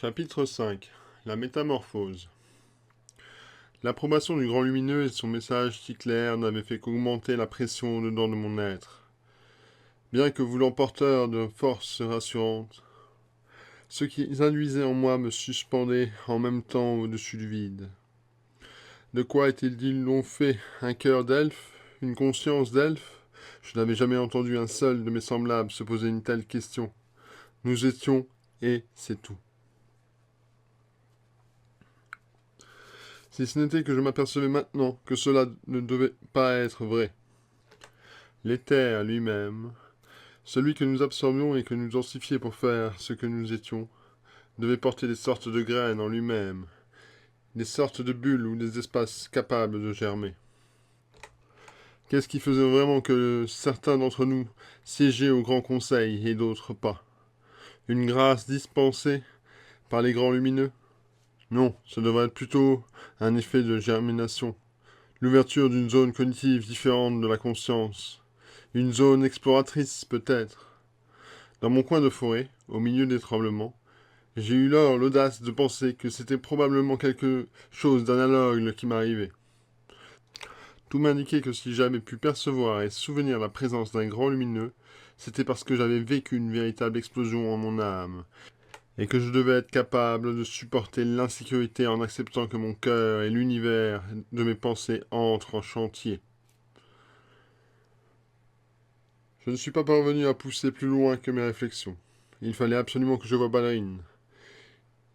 Chapitre 5. La métamorphose. L'approbation du grand lumineux et son message si clair n'avaient fait qu'augmenter la pression au-dedans de mon être. Bien que voulant porteur de forces rassurantes, ce qu'ils induisaient en moi me suspendait en même temps au-dessus du vide. De quoi était-il donc fait? Un cœur d'elfe? Une conscience d'elfe? Je n'avais jamais entendu un seul de mes semblables se poser une telle question. Nous étions, et c'est tout. Si ce n'était que je m'apercevais maintenant que cela ne devait pas être vrai. L'éther lui-même, celui que nous absorbions et que nous densifions pour faire ce que nous étions, devait porter des sortes de graines en lui-même, des sortes de bulles ou des espaces capables de germer. Qu'est-ce qui faisait vraiment que certains d'entre nous siégeaient au Grand Conseil et d'autres pas? Une grâce dispensée par les grands lumineux? Non, ce devrait être plutôt un effet de germination, l'ouverture d'une zone cognitive différente de la conscience, une zone exploratrice peut-être. Dans mon coin de forêt, au milieu des tremblements, j'ai eu lors l'audace de penser que c'était probablement quelque chose d'analogue qui m'arrivait. Tout m'indiquait que si j'avais pu percevoir et souvenir la présence d'un grand lumineux, c'était parce que j'avais vécu une véritable explosion en mon âme, et que je devais être capable de supporter l'insécurité en acceptant que mon cœur et l'univers de mes pensées entrent en chantier. Je ne suis pas parvenu à pousser plus loin que mes réflexions. Il fallait absolument que je voie Ballerine.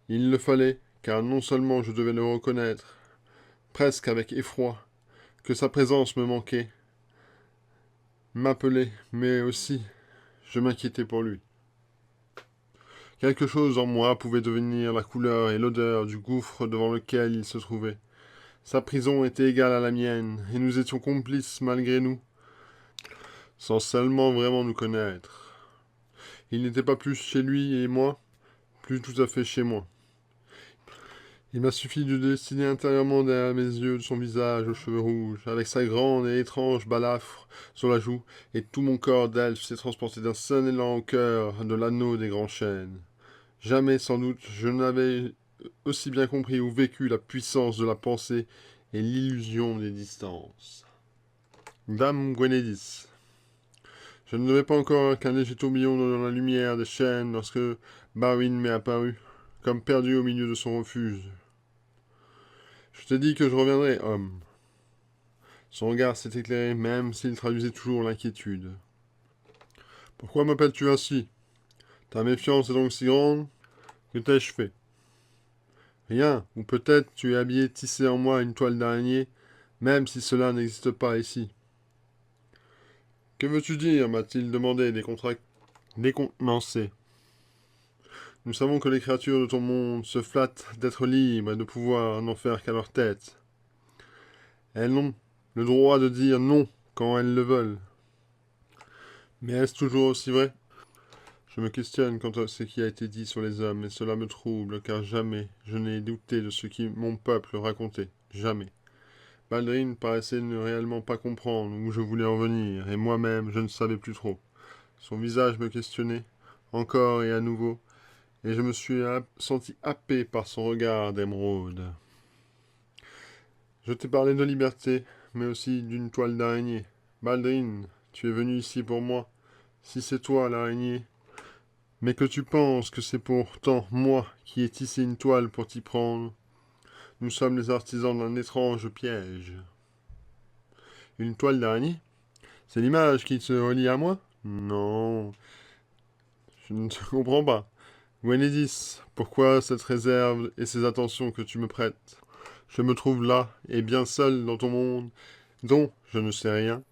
Il le fallait, car non seulement je devais le reconnaître, presque avec effroi, que sa présence me manquait, m'appelait, mais aussi je m'inquiétais pour lui. Quelque chose en moi pouvait devenir la couleur et l'odeur du gouffre devant lequel il se trouvait. Sa prison était égale à la mienne, et nous étions complices malgré nous, sans seulement vraiment nous connaître. Il n'était pas plus chez lui et moi, plus tout à fait chez moi. Il m'a suffi de dessiner intérieurement derrière mes yeux son visage aux cheveux rouges, avec sa grande et étrange balafre sur la joue, et tout mon corps d'elfe s'est transporté d'un seul élan au cœur de l'anneau des grands chênes. Jamais, sans doute, je n'avais aussi bien compris ou vécu la puissance de la pensée et l'illusion des distances. Dame Gwenedis. Je ne devais pas encore qu'un léger tourbillon dans la lumière des chênes lorsque Barwin m'est apparu, comme perdu au milieu de son refuge. Je t'ai dit que je reviendrais, homme. Son regard s'est éclairé, même s'il traduisait toujours l'inquiétude. Pourquoi m'appelles-tu ainsi? Ta méfiance est donc si grande? Que t'ai-je fait? Rien, ou peut-être tu es habillé tissé en moi une toile d'araignée, même si cela n'existe pas ici. Que veux-tu dire? M'a-t-il demandé, décontenancé. Nous savons que les créatures de ton monde se flattent d'être libres et de pouvoir n'en faire qu'à leur tête. Elles ont le droit de dire non quand elles le veulent. Mais est-ce toujours aussi vrai? Je me questionne quant à ce qui a été dit sur les hommes, et cela me trouble, car jamais je n'ai douté de ce que mon peuple racontait. Jamais. Baldrine paraissait ne réellement pas comprendre où je voulais en venir, et moi-même je ne savais plus trop. Son visage me questionnait, encore et à nouveau, et je me suis senti happé par son regard d'émeraude. Je t'ai parlé de liberté, mais aussi d'une toile d'araignée. Baldrine, tu es venu ici pour moi. Si c'est toi l'araignée, mais que tu penses que c'est pourtant moi qui ai tissé une toile pour t'y prendre, nous sommes les artisans d'un étrange piège. Une toile d'araignée? C'est l'image qui se relie à moi? Non, je ne te comprends pas. Gwenedis, pourquoi cette réserve et ces attentions que tu me prêtes? Je me trouve là, et bien seul dans ton monde, dont je ne sais rien,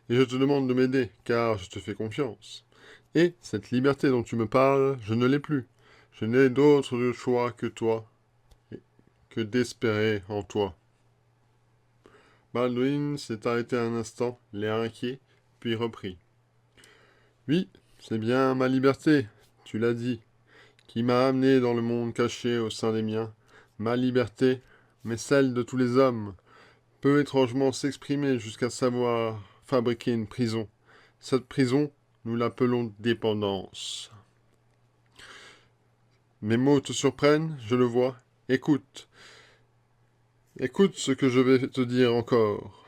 et je te demande de m'aider, car je te fais confiance. Et cette liberté dont tu me parles, je ne l'ai plus. Je n'ai d'autre choix que toi, que d'espérer en toi. Baldwin s'est arrêté un instant, l'air inquiet, puis reprit. Oui, c'est bien ma liberté, tu l'as dit, qui m'a amené dans le monde caché au sein des miens. Ma liberté, mais celle de tous les hommes, peut étrangement s'exprimer jusqu'à savoir fabriquer une prison. Cette prison, nous l'appelons dépendance. Mes mots te surprennent, je le vois. Écoute, écoute ce que je vais te dire encore.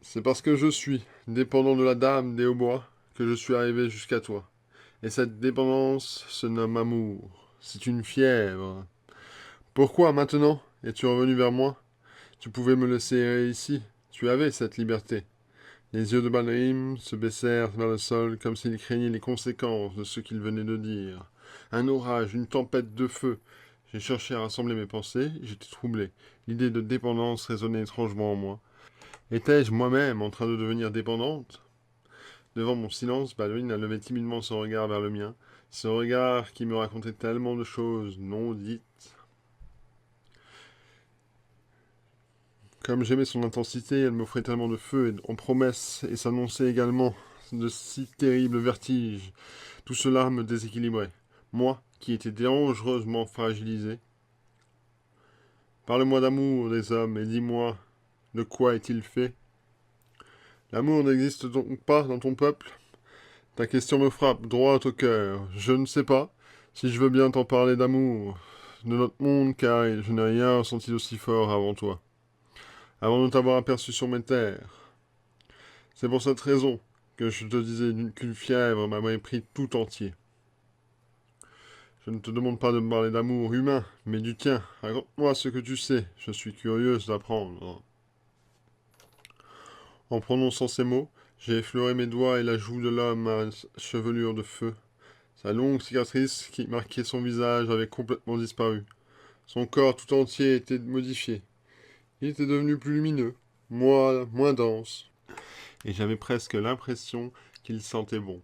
C'est parce que je suis dépendant de la dame des Hautbois que je suis arrivé jusqu'à toi. Et cette dépendance se nomme amour. C'est une fièvre. Pourquoi maintenant es-tu revenu vers moi? Tu pouvais me laisser errer ici. Tu avais cette liberté. Les yeux de Balrim se baissèrent vers le sol comme s'il craignait les conséquences de ce qu'il venait de dire. Un orage, une tempête de feu. J'ai cherché à rassembler mes pensées, j'étais troublé. L'idée de dépendance résonnait étrangement en moi. Étais-je moi-même en train de devenir dépendante? Devant mon silence, Balduin a levé timidement son regard vers le mien, ce regard qui me racontait tellement de choses non dites. Comme j'aimais son intensité, elle m'offrait tellement de feu en promesses et s'annonçait également de si terribles vertiges. Tout cela me déséquilibrait. Moi, qui étais dangereusement fragilisé. Parle-moi d'amour des hommes et dis-moi, de quoi est-il fait? L'amour n'existe donc pas dans ton peuple? Ta question me frappe droit au cœur. Je ne sais pas si je veux bien t'en parler d'amour, de notre monde, car je n'ai rien ressenti d'aussi fort avant toi, avant de t'avoir aperçu sur mes terres. C'est pour cette raison que je te disais qu'une fièvre m'avait pris tout entier. Je ne te demande pas de me parler d'amour humain, mais du tien. Raconte-moi ce que tu sais, je suis curieuse d'apprendre. En prononçant ces mots, j'ai effleuré mes doigts et la joue de l'homme à chevelure de feu. Sa longue cicatrice qui marquait son visage avait complètement disparu. Son corps tout entier était modifié. Il était devenu plus lumineux, moins dense, et j'avais presque l'impression qu'il sentait bon.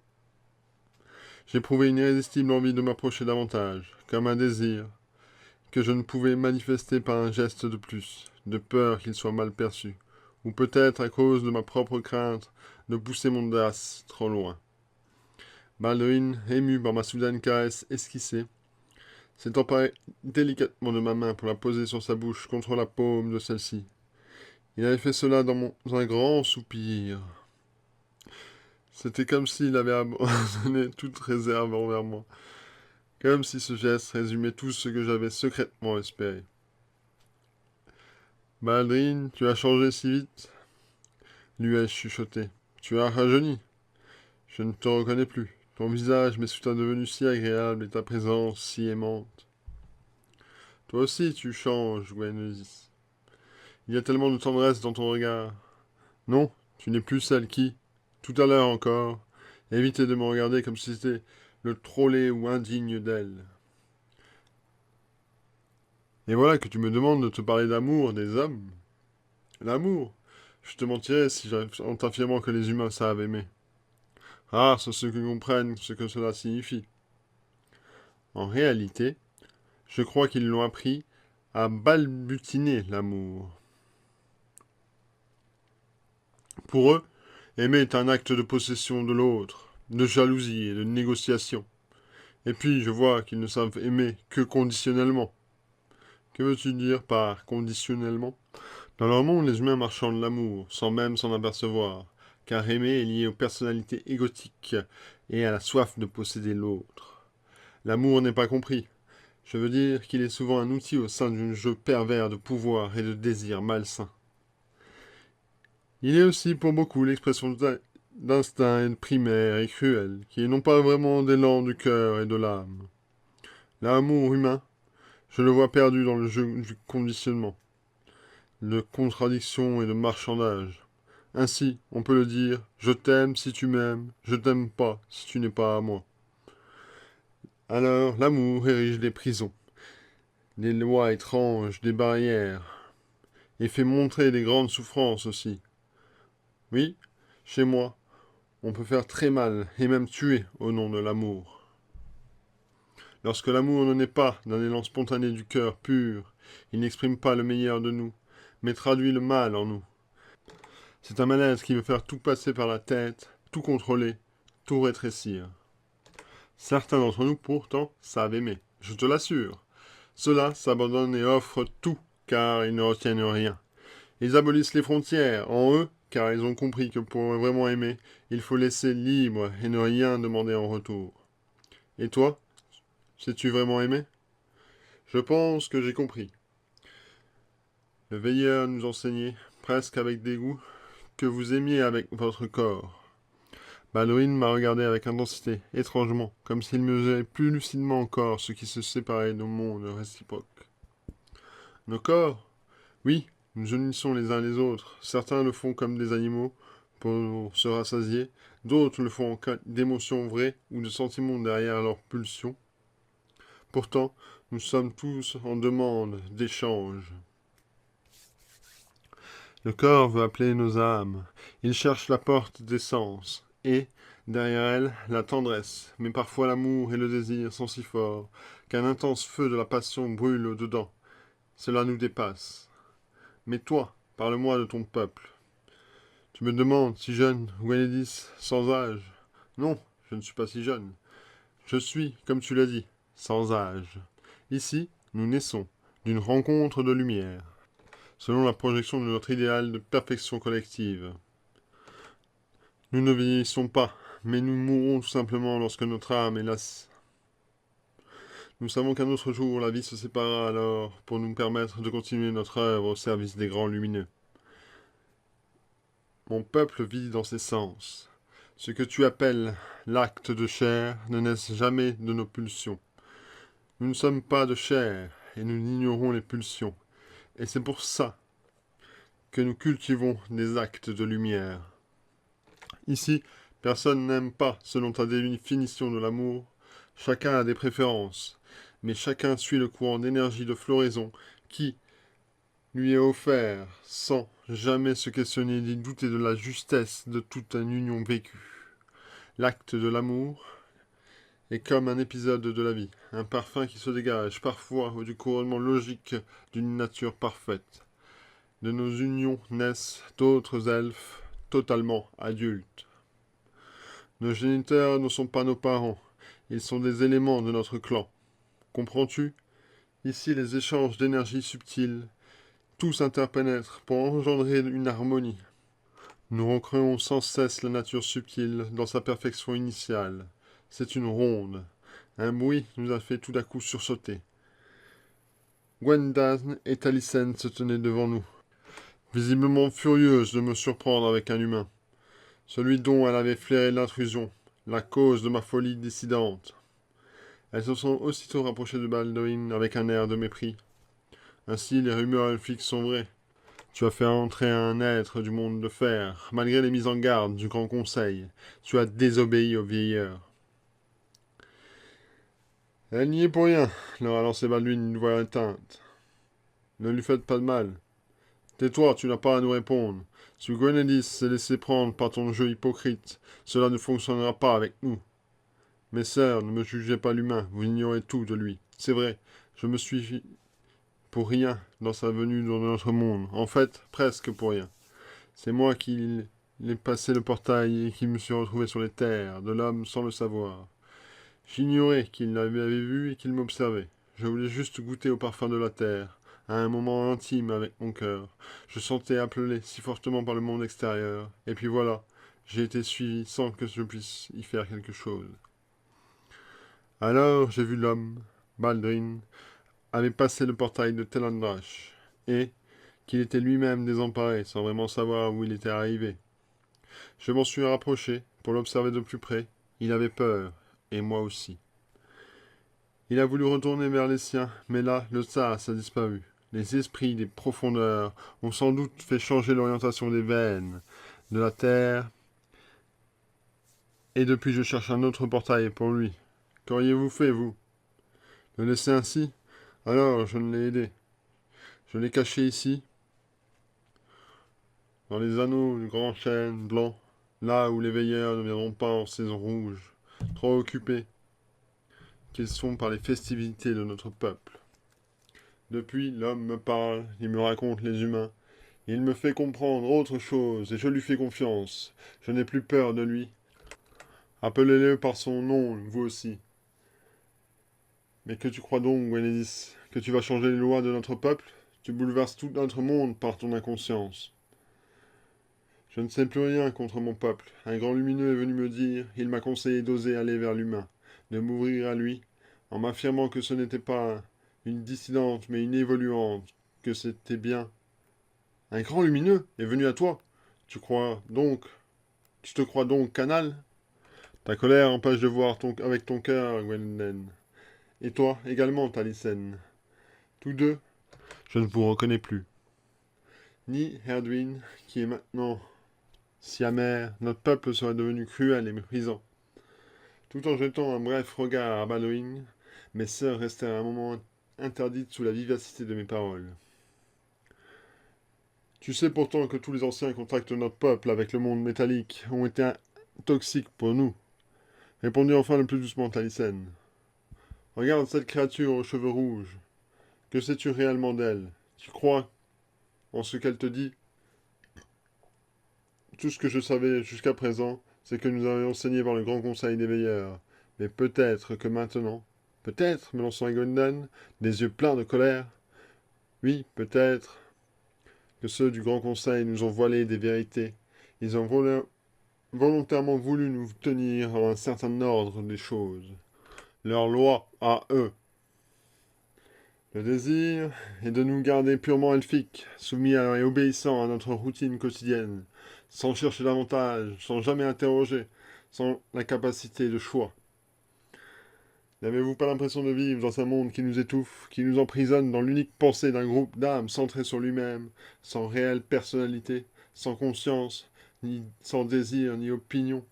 J'éprouvais une irrésistible envie de m'approcher davantage, comme un désir, que je ne pouvais manifester par un geste de plus, de peur qu'il soit mal perçu, ou peut-être à cause de ma propre crainte de pousser mon audace trop loin. Balduin, ému par ma soudaine caresse esquissée, s'est emparé délicatement de ma main pour la poser sur sa bouche contre la paume de celle-ci. Il avait fait cela dans un grand soupir. C'était comme s'il avait abandonné toute réserve envers moi, comme si ce geste résumait tout ce que j'avais secrètement espéré. Baldrine, tu as changé si vite, lui ai-je chuchoté. Tu as rajeuni. Je ne te reconnais plus. Ton visage m'est soudain devenu si agréable et ta présence si aimante. Toi aussi, tu changes, Gwenezis. Il y a tellement de tendresse dans ton regard. Non, tu n'es plus celle qui, tout à l'heure encore, évitait de me regarder comme si c'était le trollé ou indigne d'elle. Et voilà que tu me demandes de te parler d'amour des hommes. L'amour. Je te mentirais en t'affirmant que les humains savent aimer. Rares sont ceux qui comprennent ce que cela signifie. En réalité, je crois qu'ils l'ont appris à balbutiner l'amour. Pour eux, aimer est un acte de possession de l'autre, de jalousie et de négociation. Et puis, je vois qu'ils ne savent aimer que conditionnellement. Que veux-tu dire par conditionnellement? Dans leur monde, les humains marchandent l'amour, sans même s'en apercevoir, car aimer est lié aux personnalités égotiques et à la soif de posséder l'autre. L'amour n'est pas compris. Je veux dire qu'il est souvent un outil au sein d'un jeu pervers de pouvoir et de désirs malsains. Il est aussi pour beaucoup l'expression d'instinct primaire et cruel, qui n'ont pas vraiment d'élan du cœur et de l'âme. L'amour humain, je le vois perdu dans le jeu du conditionnement, de contradiction et de marchandage. Ainsi, on peut le dire, je t'aime si tu m'aimes, je t'aime pas si tu n'es pas à moi. Alors, l'amour érige des prisons, des lois étranges, des barrières, et fait montrer des grandes souffrances aussi. Oui, chez moi, on peut faire très mal et même tuer au nom de l'amour. Lorsque l'amour ne naît pas d'un élan spontané du cœur pur, il n'exprime pas le meilleur de nous, mais traduit le mal en nous. C'est un mal-être qui veut faire tout passer par la tête, tout contrôler, tout rétrécir. Certains d'entre nous, pourtant, savent aimer, je te l'assure. Ceux-là s'abandonnent et offrent tout, car ils ne retiennent rien. Ils abolissent les frontières, en eux, car ils ont compris que pour vraiment aimer, il faut laisser libre et ne rien demander en retour. Et toi, Sais-tu vraiment aimer? Je pense que j'ai compris. Le veilleur nous enseignait, presque avec dégoût, que vous aimiez avec votre corps. Baldwin m'a regardé avec intensité, étrangement, comme s'il mesurait plus lucidement encore ce qui se séparait de nos mondes réciproques. Nos corps? Oui, nous unissons les uns les autres. Certains le font comme des animaux, pour se rassasier. D'autres le font en cas d'émotions vraies ou de sentiments derrière leurs pulsions. Pourtant, nous sommes tous en demande d'échange. Le corps veut appeler nos âmes. Il cherche la porte des sens. Et, derrière elle, la tendresse. Mais parfois l'amour et le désir sont si forts qu'un intense feu de la passion brûle au-dedans. Cela nous dépasse. Mais toi, parle-moi de ton peuple. Tu me demandes, si jeune, Gwenedis, sans âge. Non, je ne suis pas si jeune. Je suis, comme tu l'as dit, sans âge. Ici, nous naissons d'une rencontre de lumière, selon la projection de notre idéal de perfection collective. Nous ne vieillissons pas, mais nous mourrons tout simplement lorsque notre âme est lasse. Nous savons qu'un autre jour, la vie se séparera alors pour nous permettre de continuer notre œuvre au service des grands lumineux. Mon peuple vit dans ses sens. Ce que tu appelles l'acte de chair ne naisse jamais de nos pulsions. Nous ne sommes pas de chair, et nous ignorons les pulsions. Et c'est pour ça que nous cultivons des actes de lumière. Ici, personne n'aime pas selon ta définition de l'amour. Chacun a des préférences, mais chacun suit le courant d'énergie de floraison qui lui est offert sans jamais se questionner ni douter de la justesse de toute une union vécue. L'acte de l'amour est comme un épisode de la vie, un parfum qui se dégage parfois du couronnement logique d'une nature parfaite. De nos unions naissent d'autres elfes totalement adultes. Nos géniteurs ne sont pas nos parents, ils sont des éléments de notre clan. Comprends-tu? Ici, les échanges d'énergie subtiles, tout s'interpénètre pour engendrer une harmonie. Nous recréons sans cesse la nature subtile dans sa perfection initiale. C'est une ronde. Un bruit nous a fait tout à coup sursauter. Gwendan et Taliesin se tenaient devant nous, visiblement furieuses de me surprendre avec un humain, celui dont elle avait flairé l'intrusion, la cause de ma folie décidante. Elles se sont aussitôt rapprochées de Baldwin avec un air de mépris. Ainsi, les rumeurs elfiques sont vraies. Tu as fait entrer un être du monde de fer, malgré les mises en garde du Grand Conseil. Tu as désobéi aux vieilleurs. Elle n'y est pour rien, leur a lancé Baldwin d'une voix éteinte. Ne lui faites pas de mal. Tais-toi, tu n'as pas à nous répondre. Si Gwenedis s'est laissé prendre par ton jeu hypocrite, cela ne fonctionnera pas avec nous. Mes sœurs, ne me jugez pas l'humain, vous ignorez tout de lui. C'est vrai, je me suis pour rien dans sa venue dans notre monde. En fait, presque pour rien. C'est moi qui l'ai passé le portail et qui me suis retrouvé sur les terres de l'homme sans le savoir. J'ignorais qu'il m'avait vu et qu'il m'observait. Je voulais juste goûter au parfum de la terre, à un moment intime avec mon cœur. Je sentais appelé si fortement par le monde extérieur. Et puis voilà, j'ai été suivi sans que je puisse y faire quelque chose. Alors j'ai vu l'homme, Baldwin, avait passé le portail de Telandrach, et qu'il était lui-même désemparé, sans vraiment savoir où il était arrivé. Je m'en suis rapproché pour l'observer de plus près. Il avait peur, et moi aussi. Il a voulu retourner vers les siens, mais là, le sas a disparu. Les esprits des profondeurs ont sans doute fait changer l'orientation des veines de la terre, et depuis je cherche un autre portail pour lui. Qu'auriez-vous fait, vous? Le laisser ainsi? Alors, je ne l'ai aidé. Je l'ai caché ici, dans les anneaux du grand chêne blanc, là où les veilleurs ne viendront pas en saison rouge, trop occupés qu'ils sont par les festivités de notre peuple. Depuis, l'homme me parle, il me raconte les humains, il me fait comprendre autre chose, et je lui fais confiance. Je n'ai plus peur de lui. Appelez-le par son nom, vous aussi. Mais que tu crois donc, Gwenedis, que tu vas changer les lois de notre peuple? Tu bouleverses tout notre monde par ton inconscience. Je ne sais plus rien contre mon peuple. Un grand lumineux est venu me dire, il m'a conseillé d'oser aller vers l'humain, de m'ouvrir à lui, en m'affirmant que ce n'était pas une dissidente, mais une évoluante, que c'était bien. Un grand lumineux est venu à toi. Tu crois donc, tu te crois donc canal? Ta colère empêche de voir avec ton cœur, Gwenden. Et toi également, Taliesin. Tous deux, je ne vous reconnais plus. Ni Erdwin, qui est maintenant si amer, notre peuple serait devenu cruel et méprisant. Tout en jetant un bref regard à Balduin, mes sœurs restèrent un moment interdites sous la vivacité de mes paroles. Tu sais pourtant que tous les anciens contacts de notre peuple avec le monde métallique ont été toxiques pour nous. Répondit enfin le plus doucement Taliesin. Regarde cette créature aux cheveux rouges. Que sais-tu réellement d'elle? Tu crois en ce qu'elle te dit? Tout ce que je savais jusqu'à présent, c'est que nous avions enseigné par le Grand Conseil des Veilleurs. Mais peut-être que maintenant, peut-être, me lançant Gwendolyn, des yeux pleins de colère, oui, peut-être que ceux du Grand Conseil nous ont voilé des vérités. Ils ont volontairement voulu nous tenir à un certain ordre des choses. Leur loi à eux. Le désir est de nous garder purement elfiques, soumis et obéissant à notre routine quotidienne, sans chercher davantage, sans jamais interroger, sans la capacité de choix. N'avez-vous pas l'impression de vivre dans un monde qui nous étouffe, qui nous emprisonne dans l'unique pensée d'un groupe d'âmes centré sur lui-même, sans réelle personnalité, sans conscience, ni sans désir, ni opinion?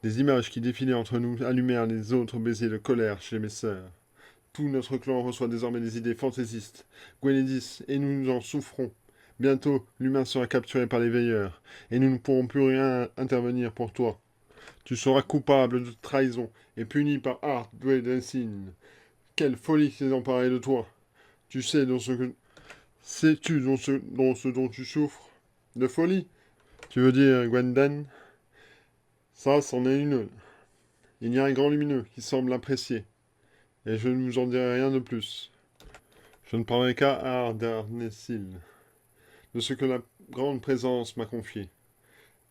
Des images qui défilaient entre nous allumèrent les autres baisers de colère chez mes sœurs. Tout notre clan reçoit désormais des idées fantaisistes. Gwenédis et nous en souffrons. Bientôt, l'humain sera capturé par les veilleurs, et nous ne pourrons plus rien intervenir pour toi. Tu seras coupable de trahison et puni par Art Dwedensin. Quelle folie s'est emparée de toi. Tu sais dans ce que... Sais-tu dans ce dont tu souffres? De folie? Tu veux dire, Gwenden? Ça, c'en est une. Il y a un grand lumineux qui semble l'apprécier, et je ne vous en dirai rien de plus. Je ne parlerai qu'à Ardarnessil, de ce que la grande présence m'a confié.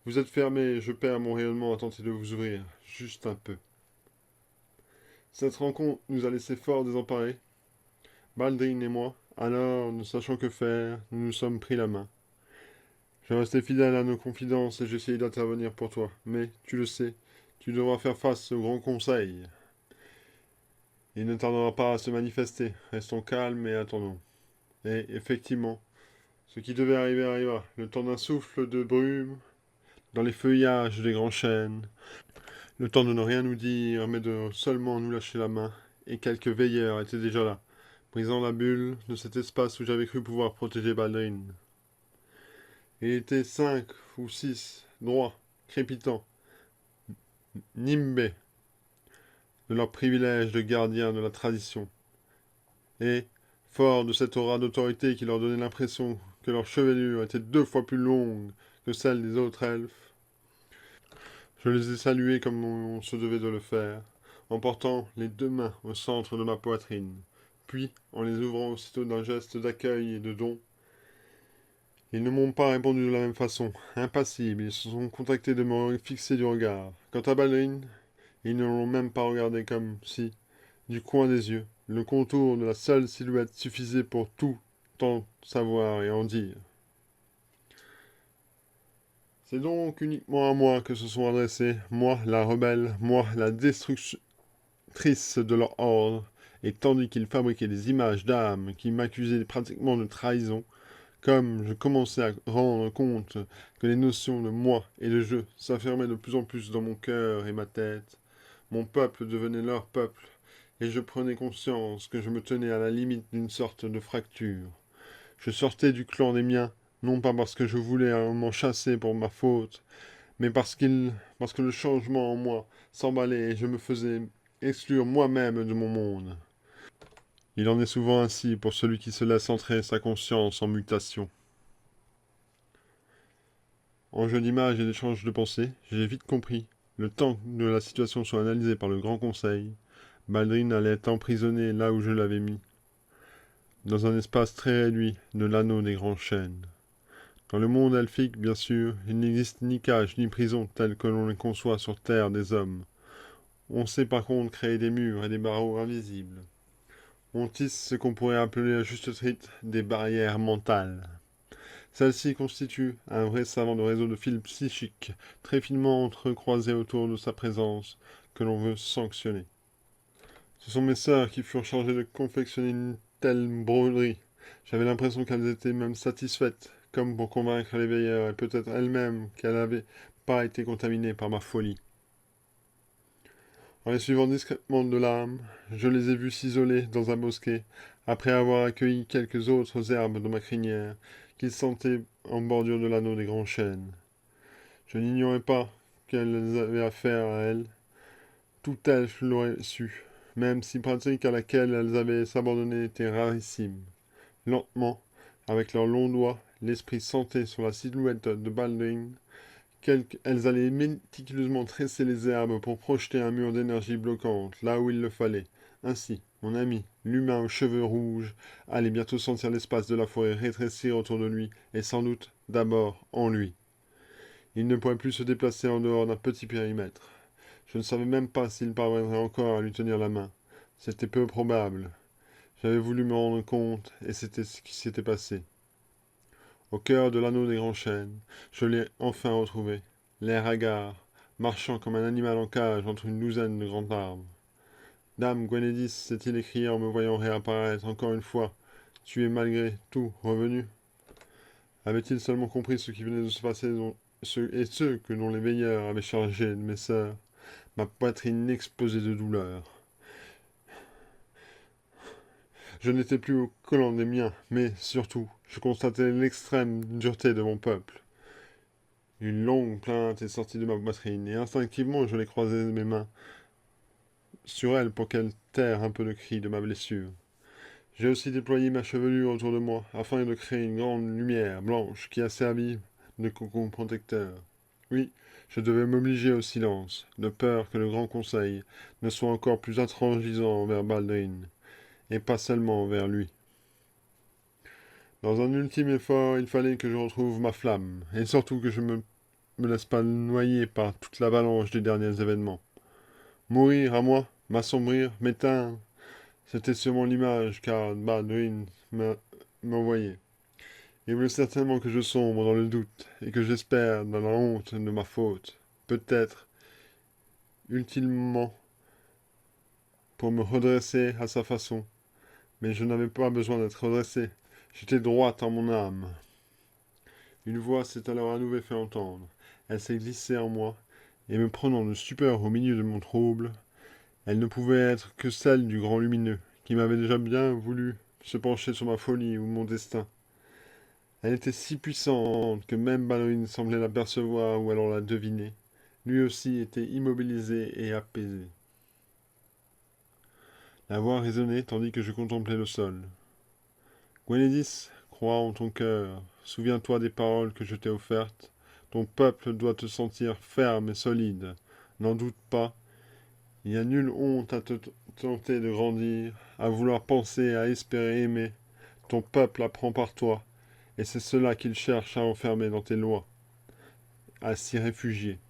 Vous êtes fermé, je perds mon rayonnement à tenter de vous ouvrir, juste un peu. Cette rencontre nous a laissé fort désemparés, Baldrine et moi. Alors, ne sachant que faire, nous nous sommes pris la main. Je restais fidèle à nos confidences et j'essayais d'intervenir pour toi. Mais, tu le sais, tu devras faire face au grand conseil. Il ne tardera pas à se manifester. Restons calmes et attendons. Et, effectivement, ce qui devait arriver arriva. Le temps d'un souffle de brume, dans les feuillages des grands chênes. Le temps de ne rien nous dire, mais de seulement nous lâcher la main. Et quelques veilleurs étaient déjà là, brisant la bulle de cet espace où j'avais cru pouvoir protéger Baldrine. Il était 5 ou 6, droits, crépitants, nimbés de leur privilège de gardiens de la tradition. Et, forts de cette aura d'autorité qui leur donnait l'impression que leur chevelure était 2 fois plus longue que celle des autres elfes, je les ai salués comme on se devait de le faire, en portant les 2 mains au centre de ma poitrine, puis en les ouvrant aussitôt d'un geste d'accueil et de don. Ils ne m'ont pas répondu de la même façon. Impassibles, ils se sont contactés de me fixer du regard. Quant à Balduin, ils ne l'ont même pas regardé comme si, du coin des yeux, le contour de la seule silhouette suffisait pour tout en savoir et en dire. C'est donc uniquement à moi que se sont adressés, moi la rebelle, moi la destructrice de leur ordre, et tandis qu'ils fabriquaient des images d'âmes qui m'accusaient pratiquement de trahison, comme je commençais à rendre compte que les notions de moi et de je s'affirmaient de plus en plus dans mon cœur et ma tête, mon peuple devenait leur peuple, et je prenais conscience que je me tenais à la limite d'une sorte de fracture. Je sortais du clan des miens, non pas parce que je voulais m'en chasser pour ma faute, mais parce que le changement en moi s'emballait et je me faisais exclure moi-même de mon monde. Il en est souvent ainsi pour celui qui se laisse entrer sa conscience en mutation. En jeu d'images et d'échange de pensées, j'ai vite compris. Le temps que la situation soit analysée par le Grand Conseil, Baldrine allait être emprisonnée là où je l'avais mis, dans un espace très réduit de l'anneau des grands chênes. Dans le monde elfique, bien sûr, il n'existe ni cage ni prison telles que l'on les conçoit sur terre des hommes. On sait par contre créer des murs et des barreaux invisibles. On tisse ce qu'on pourrait appeler à juste titre des barrières mentales. Celle-ci constitue un vrai savant de réseau de fils psychiques très finement entrecroisés autour de sa présence que l'on veut sanctionner. Ce sont mes sœurs qui furent chargées de confectionner une telle broderie. J'avais l'impression qu'elles étaient même satisfaites, comme pour convaincre les veilleurs et peut-être elles-mêmes qu'elles n'avaient pas été contaminées par ma folie. En les suivant discrètement de l'âme, je les ai vus s'isoler dans un bosquet, après avoir accueilli quelques autres herbes de ma crinière, qu'ils sentaient en bordure de l'anneau des grands chênes. Je n'ignorais pas qu'elles avaient affaire à elles, tout elles l'auraient su, même si pratique à laquelle elles avaient s'abandonner était rarissime. Lentement, avec leurs longs doigts, l'esprit sentait sur la silhouette de Baldwin elles allaient méticuleusement tresser les herbes pour projeter un mur d'énergie bloquante là où il le fallait. Ainsi, mon ami, l'humain aux cheveux rouges, allait bientôt sentir l'espace de la forêt rétrécir autour de lui, et sans doute d'abord en lui. Il ne pourrait plus se déplacer en dehors d'un petit périmètre. Je ne savais même pas s'il parviendrait encore à lui tenir la main. C'était peu probable. J'avais voulu me rendre compte, et c'était ce qui s'était passé. Au cœur de l'anneau des grands chênes, je l'ai enfin retrouvé, l'air hagard, marchant comme un animal en cage entre une douzaine de grands arbres. Dame Gwenedis, s'est-il écrié en me voyant réapparaître encore une fois, tu es malgré tout revenu? Avait-il seulement compris ce qui venait de se passer ce que dont les veilleurs avaient chargé de mes sœurs? Ma poitrine explosait de douleur. Je n'étais plus au collant des miens, mais, surtout, je constatais l'extrême dureté de mon peuple. Une longue plainte est sortie de ma poitrine, et instinctivement je l'ai croisé mes mains sur elle pour qu'elle taire un peu le cri de ma blessure. J'ai aussi déployé ma chevelure autour de moi, afin de créer une grande lumière blanche qui a servi de cocon protecteur. Oui, je devais m'obliger au silence, de peur que le grand conseil ne soit encore plus intransigeant envers Baldwin, et pas seulement envers lui. Dans un ultime effort, il fallait que je retrouve ma flamme, et surtout que je me laisse pas noyer par toute l'avalanche des derniers événements. Mourir à moi, m'assombrir, m'éteindre, c'était sûrement l'image qu'Ard Baldwin m'envoyait. Il voulait certainement que je sombre dans le doute, et que j'espère dans la honte de ma faute. Peut-être, utilement, pour me redresser à sa façon. Mais je n'avais pas besoin d'être redressé. J'étais droite en mon âme. Une voix s'est alors à nouveau fait entendre. Elle s'est glissée en moi, et me prenant de stupeur au milieu de mon trouble, elle ne pouvait être que celle du grand lumineux, qui m'avait déjà bien voulu se pencher sur ma folie ou mon destin. Elle était si puissante que même Ballerine semblait l'apercevoir ou alors la deviner. Lui aussi était immobilisé et apaisé. La voix résonnait tandis que je contemplais le sol. Gwenedis, crois en ton cœur, souviens-toi des paroles que je t'ai offertes. Ton peuple doit te sentir ferme et solide. N'en doute pas, il n'y a nulle honte à te tenter de grandir, à vouloir penser, à espérer aimer. Ton peuple apprend par toi, et c'est cela qu'il cherche à enfermer dans tes lois, à s'y réfugier.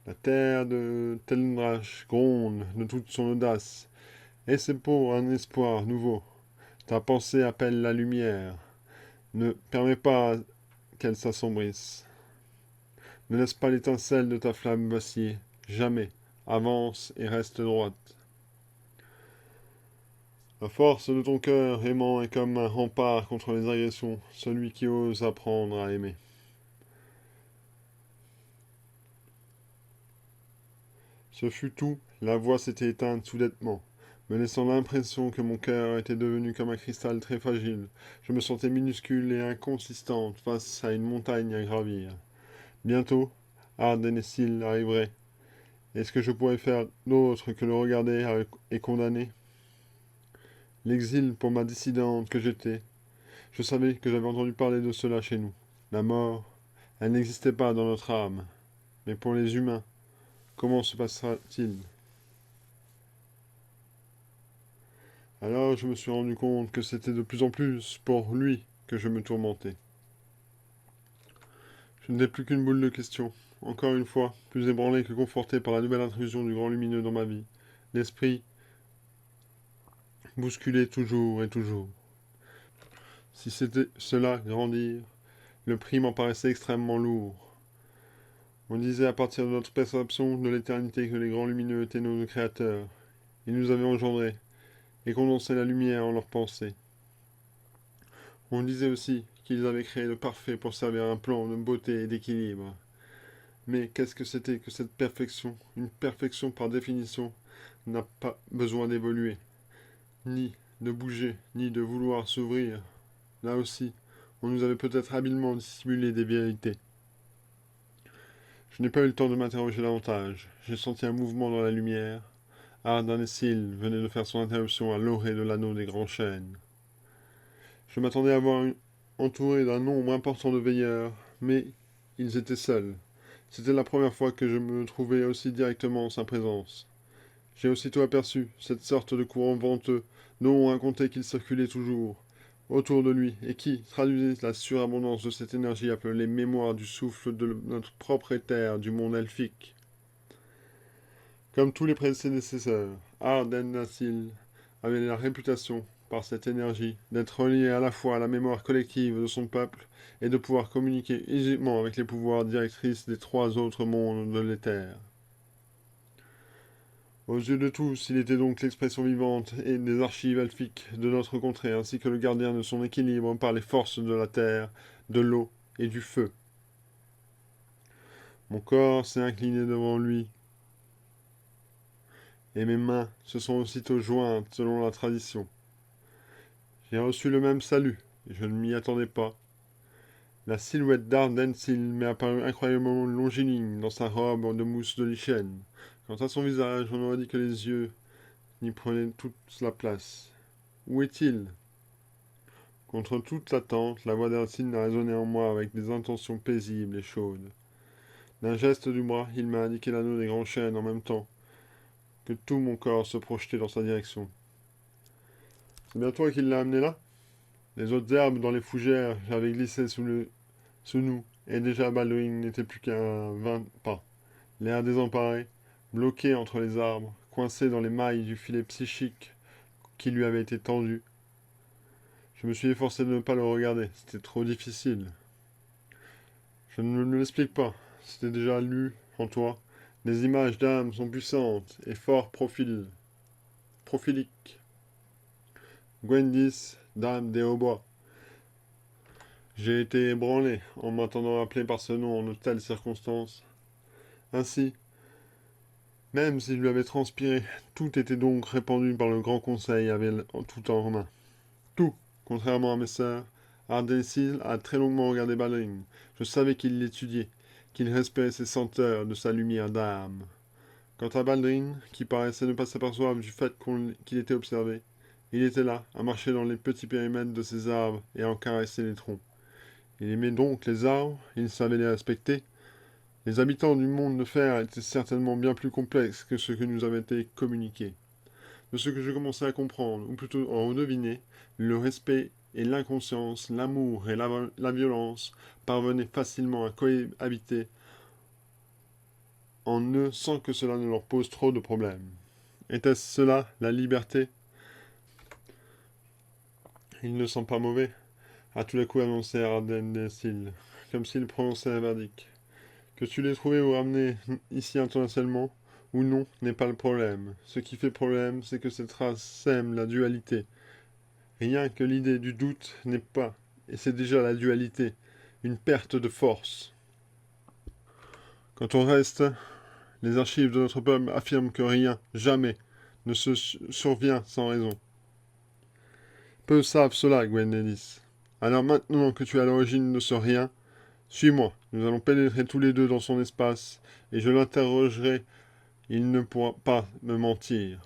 La terre de Teldrach gronde de toute son audace, et c'est pour un espoir nouveau. Ta pensée appelle la lumière. Ne permets pas qu'elle s'assombrisse. Ne laisse pas l'étincelle de ta flamme vaciller. Jamais. Avance et reste droite. La force de ton cœur aimant est comme un rempart contre les agressions, celui qui ose apprendre à aimer. Ce fut tout, la voix s'était éteinte soudainement, me laissant l'impression que mon cœur était devenu comme un cristal très fragile. Je me sentais minuscule et inconsistante face à une montagne à gravir. Bientôt, Ardennessil arriverait. Est-ce que je pourrais faire d'autre que le regarder et condamner? L'exil pour ma dissidente que j'étais. Je savais que j'avais entendu parler de cela chez nous. La mort, elle n'existait pas dans notre âme. Mais pour les humains, comment se passera-t-il? Alors je me suis rendu compte que c'était de plus en plus pour lui que je me tourmentais. Je n'étais plus qu'une boule de questions. encore une fois, plus ébranlé que conforté par la nouvelle intrusion du grand lumineux dans ma vie. L'esprit bousculé toujours et toujours. Si c'était cela, grandir, le prix m'en paraissait extrêmement lourd. On disait à partir de notre perception de l'éternité que les grands lumineux étaient nos créateurs. Ils nous avaient engendrés et condensé la lumière en leurs pensées. On disait aussi qu'ils avaient créé le parfait pour servir un plan de beauté et d'équilibre. Mais qu'est-ce que c'était que cette perfection? Une perfection par définition n'a pas besoin d'évoluer, ni de bouger, ni de vouloir s'ouvrir. Là aussi, on nous avait peut-être habilement dissimulé des vérités. Je n'ai pas eu le temps de m'interroger davantage. J'ai senti un mouvement dans la lumière. Ardan et Syl venait de faire son interruption à l'orée de l'anneau des grands chênes. Je m'attendais à voir entouré d'un nombre important de veilleurs, mais ils étaient seuls. C'était la première fois que je me trouvais aussi directement en sa présence. J'ai aussitôt aperçu cette sorte de courant venteux dont on racontait qu'il circulait toujours autour de lui et qui traduisait la surabondance de cette énergie appelée mémoire du souffle de notre propre éther du monde elfique. Comme tous les prédécesseurs, Arden Nassil avait la réputation, par cette énergie, d'être relié à la fois à la mémoire collective de son peuple et de pouvoir communiquer aisément avec les pouvoirs directrices des trois autres mondes de l'éther. Aux yeux de tous, il était donc l'expression vivante et des archives elfiques de notre contrée, ainsi que le gardien de son équilibre par les forces de la terre, de l'eau et du feu. Mon corps s'est incliné devant lui, et mes mains se sont aussitôt jointes selon la tradition. J'ai reçu le même salut, et je ne m'y attendais pas. La silhouette d'Ardensil m'est apparue incroyablement longiligne dans sa robe de mousse de lichen. Quant à son visage, on aurait dit que les yeux n'y prenaient toute la place. Où est-il? Contre toute attente, la voix d'Ardensil a résonné en moi avec des intentions paisibles et chaudes. D'un geste du bras, il m'a indiqué l'anneau des grands chênes en même temps que tout mon corps se projetait dans sa direction. C'est bien toi qui l'as amené là? Les autres herbes dans les fougères j'avais glissé sous nous, et déjà Baldwin n'était plus qu'à 20 pas. L'air désemparé, bloqué entre les arbres, coincé dans les mailles du filet psychique qui lui avait été tendu. Je me suis efforcé de ne pas le regarder, c'était trop difficile. Je ne me l'explique pas, c'était déjà lu en toi. Les images d'âme sont puissantes et fort profiliques. Gwendis, dame des hautbois. J'ai été ébranlé en m'entendant appeler par ce nom en de telles circonstances. Ainsi, même s'il lui avait transpiré, tout était donc répandu par le grand conseil avait tout en main. Tout, contrairement à mes sœurs, Ardésil a très longuement regardé Balring. Je savais qu'il l'étudiait, qu'il respirait ses senteurs de sa lumière d'âme. Quant à Baldrin, qui paraissait ne pas s'apercevoir du fait qu'il était observé, il était là, à marcher dans les petits périmètres de ces arbres et à en caresser les troncs. Il aimait donc les arbres, il savait les respecter. Les habitants du monde de fer étaient certainement bien plus complexes que ce que nous avait été communiqué. De ce que je commençais à comprendre, ou plutôt à en deviner, le respect et l'inconscience, l'amour et la violence parvenaient facilement à cohabiter en eux sans que cela ne leur pose trop de problèmes. Était-ce cela, la liberté? Il ne sent pas mauvais, a tout à coup annoncé Ardennesil, comme s'il prononçait un verdict. Que tu l'aies trouvé ou ramené ici intentionnellement ou non n'est pas le problème. Ce qui fait problème, c'est que cette race sème la dualité. Rien que l'idée du doute n'est pas, et c'est déjà la dualité, une perte de force. Quand on reste, les archives de notre peuple affirment que rien, jamais, ne se survient sans raison. Peu savent cela, Gwendelis. Alors maintenant que tu es à l'origine de ce rien, suis-moi, nous allons pénétrer tous les deux dans son espace, et je l'interrogerai, il ne pourra pas me mentir.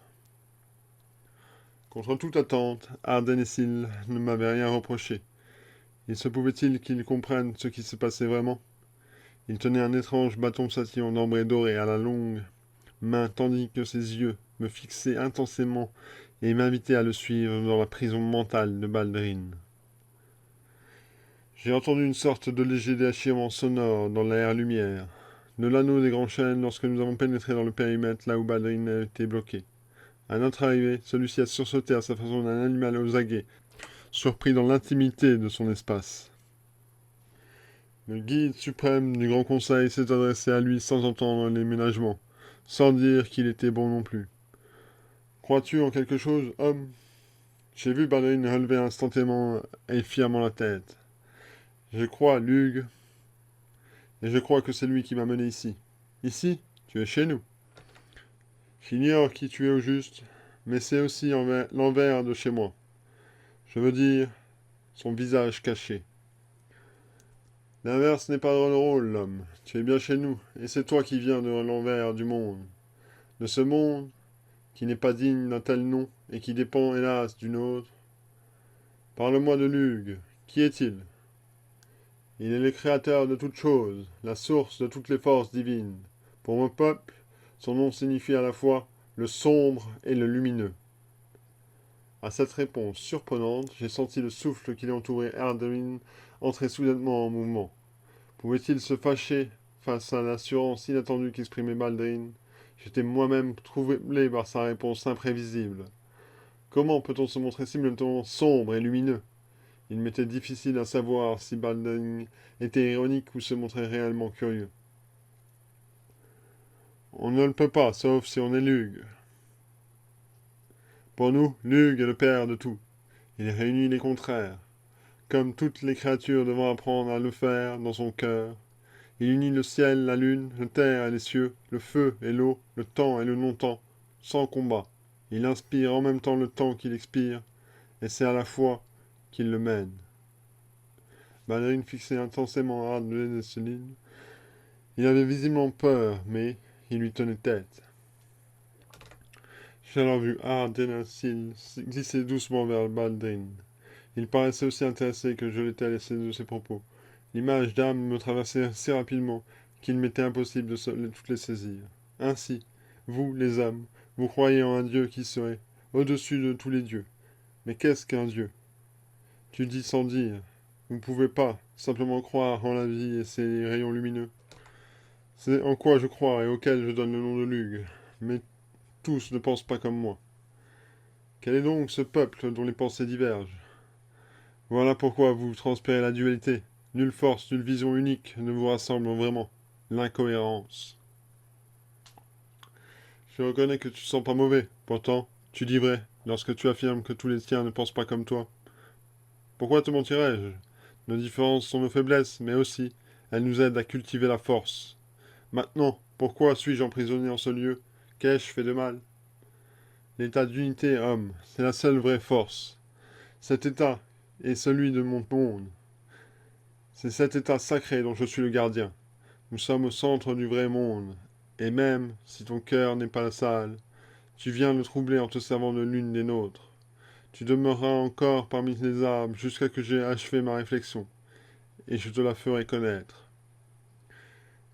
Contre toute attente, Ardennesil ne m'avait rien reproché. Il se pouvait-il qu'il comprenne ce qui se passait vraiment? Il tenait un étrange bâton scintillant d'ambré doré à la longue main, tandis que ses yeux me fixaient intensément et m'invitaient à le suivre dans la prison mentale de Baldrin. J'ai entendu une sorte de léger déchirement sonore dans l'air-lumière. de l'anneau des grands chênes lorsque nous avons pénétré dans le périmètre là où Baldrin a été bloqué. À notre arrivée, celui-ci a sursauté à sa façon d'un animal aux aguets, surpris dans l'intimité de son espace. Le guide suprême du Grand Conseil s'est adressé à lui sans entendre les ménagements, sans dire qu'il était bon non plus. Crois-tu en quelque chose, homme? J'ai vu Baldrin relever instantanément et fièrement la tête. Je crois, Lug, et je crois que c'est lui qui m'a mené ici. Ici, tu es chez nous. J'ignore qui tu es au juste, mais c'est aussi l'envers de chez moi. Je veux dire, son visage caché. L'inverse n'est pas drôle, l'homme. Tu es bien chez nous, et c'est toi qui viens de l'envers du monde. De ce monde qui n'est pas digne d'un tel nom et qui dépend, hélas, d'une autre. Parle-moi de Lug. Qui est-il? Il est le créateur de toutes choses, la source de toutes les forces divines. Pour mon peuple, son nom signifie à la fois le sombre et le lumineux. À cette réponse surprenante, j'ai senti le souffle qui l'entourait Ardwin entrer soudainement en mouvement. Pouvait-il se fâcher face à l'assurance inattendue qu'exprimait Baldrin? J'étais moi-même troublé par sa réponse imprévisible. Comment peut-on se montrer simultanément sombre et lumineux? Il m'était difficile à savoir si Baldrin était ironique ou se montrait réellement curieux. On ne le peut pas, sauf si on est Lug. Pour nous, Lug est le père de tout. Il réunit les contraires. Comme toutes les créatures devant apprendre à le faire dans son cœur. Il unit le ciel, la lune, la terre et les cieux, le feu et l'eau, le temps et le non-temps, sans combat. Il inspire en même temps le temps qu'il expire, et c'est à la fois qu'il le mène. Ballerine fixait intensément Ardwin et Céline. Il avait visiblement peur, mais il lui tenait tête. J'ai alors vu Ardwin glisser doucement vers Baldrin. Il paraissait aussi intéressé que je l'étais de ses propos. L'image d'âme me traversait si rapidement qu'il m'était impossible de toutes les saisir. Ainsi, vous, les âmes, vous croyez en un Dieu qui serait au-dessus de tous les dieux. Mais qu'est-ce qu'un Dieu? Tu dis sans dire. Vous ne pouvez pas simplement croire en la vie et ses rayons lumineux. C'est en quoi je crois et auquel je donne le nom de Lug. Mais tous ne pensent pas comme moi. Quel est donc ce peuple dont les pensées divergent? Voilà pourquoi vous transpirez la dualité. Nulle force, nulle vision unique ne vous rassemble vraiment. L'incohérence. Je reconnais que tu ne sens pas mauvais. Pourtant, tu dis vrai lorsque tu affirmes que tous les tiens ne pensent pas comme toi. Pourquoi te mentirais-je? Nos différences sont nos faiblesses, mais aussi, elles nous aident à cultiver la force. Maintenant, pourquoi suis-je emprisonné en ce lieu? Qu'ai-je fait de mal? L'état d'unité, homme, c'est la seule vraie force. Cet état est celui de mon monde. C'est cet état sacré dont je suis le gardien. Nous sommes au centre du vrai monde. Et même, si ton cœur n'est pas sale, tu viens le troubler en te servant de l'une des nôtres. Tu demeureras encore parmi les arbres jusqu'à que j'aie achevé ma réflexion, et je te la ferai connaître.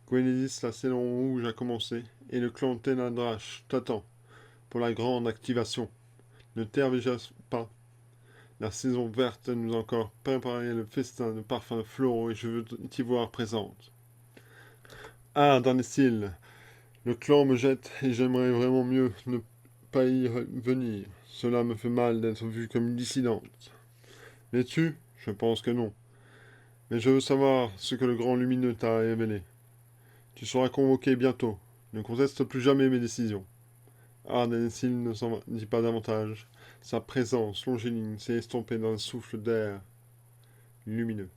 Gwenédis, la saison rouge a commencé, et le clan Tenadrach t'attend pour la grande activation. Ne tergiverse pas. La saison verte nous a encore préparé le festin de parfums floraux et je veux t'y voir présente. Ah, Darnestil, le clan me jette et j'aimerais vraiment mieux ne pas y venir. Cela me fait mal d'être vu comme une dissidente. L'es-tu? Je pense que non. Mais je veux savoir ce que le grand lumineux t'a révélé. Tu seras convoqué bientôt. Ne conteste plus jamais mes décisions. Ah, Darnestil ne s'en dit pas davantage. Sa présence longiligne s'est estompée dans un souffle d'air lumineux.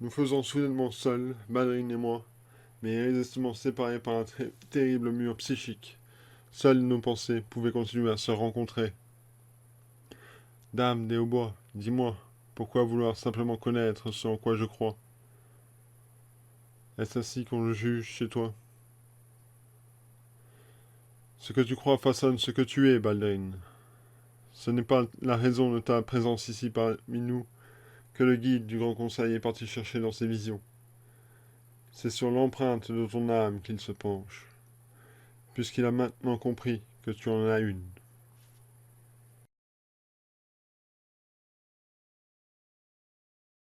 Nous faisons soudainement seuls, Ballerine et moi, mais irrésistiblement séparés par un terrible mur psychique. Seules nos pensées pouvaient continuer à se rencontrer. Dame des Hautbois, dis-moi, pourquoi vouloir simplement connaître ce en quoi je crois? Est-ce ainsi qu'on le juge chez toi? Ce que tu crois façonne ce que tu es, Balderine. Ce n'est pas la raison de ta présence ici parmi nous que le guide du Grand Conseil est parti chercher dans ses visions. C'est sur l'empreinte de ton âme qu'il se penche, puisqu'il a maintenant compris que tu en as une.